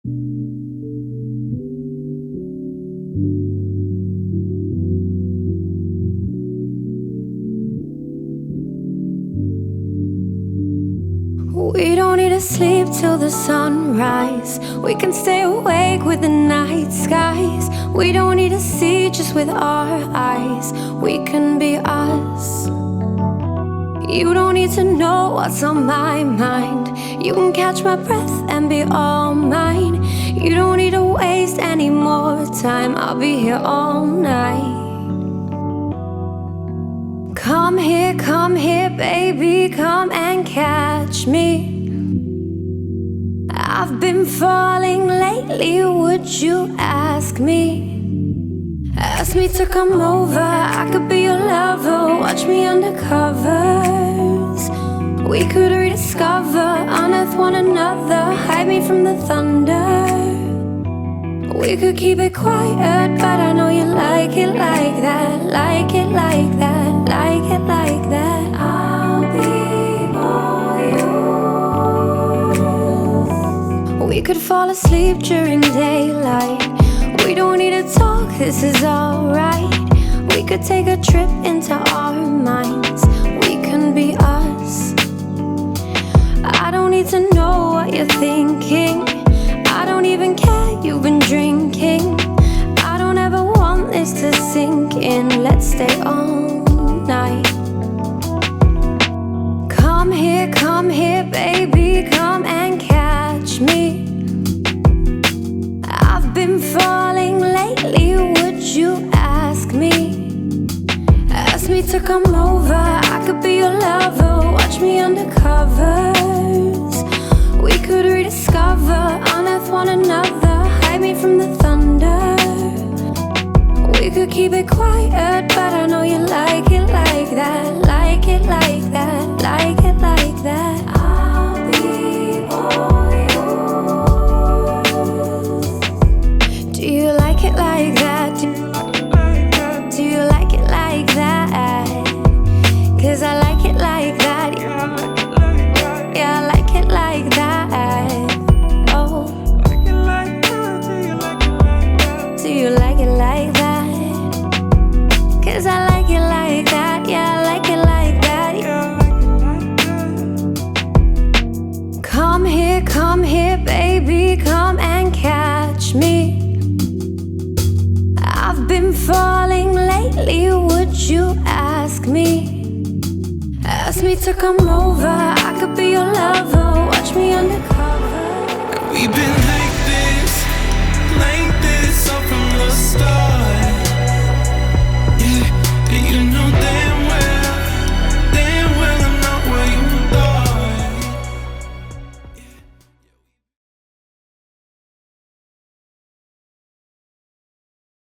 We don't need to sleep till the sunrise. We can stay awake with the night skies. We don't need to see just with our eyes. We can be us. You don't need to know what's on my mind. You can catch my breath and be all mine. You don't need to waste any more time. I'll be here all night. Come here, baby, come and catch me. I've been falling lately, would you ask me? Ask me to come over, I could be your lover. Watch me under covers. We could rediscover, unearth one another. Hide me from the thunder. We could keep it quiet, but I know you like it like that. Like it like that, like it like that. I'll be all yours. We could fall asleep during daylight. We don't need to talk, this is alright. We could take a trip into our minds. We can be us. I don't need to know what you're thinking. I don't even care, you've been drinking. I don't ever want this to sink in. Let's stay all night. Come here, baby, come and catch me. I've been falling lately, would you ask me? Ask me to come over, I could be your lover. Watch me under covers. We could rediscover, unearth one another. Hide me from the thunder. We could keep it quiet, but I know you like it like that. Like it like that, like it like that. I'll be all yours. Do you like it like that? Do you like it like that? 'Cause I like it like that. Yeah, I like it like that. Oh, do you like it like that? 'Cause I like it like that. Yeah, I like it like that. Come here, baby, come and catch me. I've been falling lately, would you ask me? Ask me to come over, I could be your lover. Watch me undercover. We've been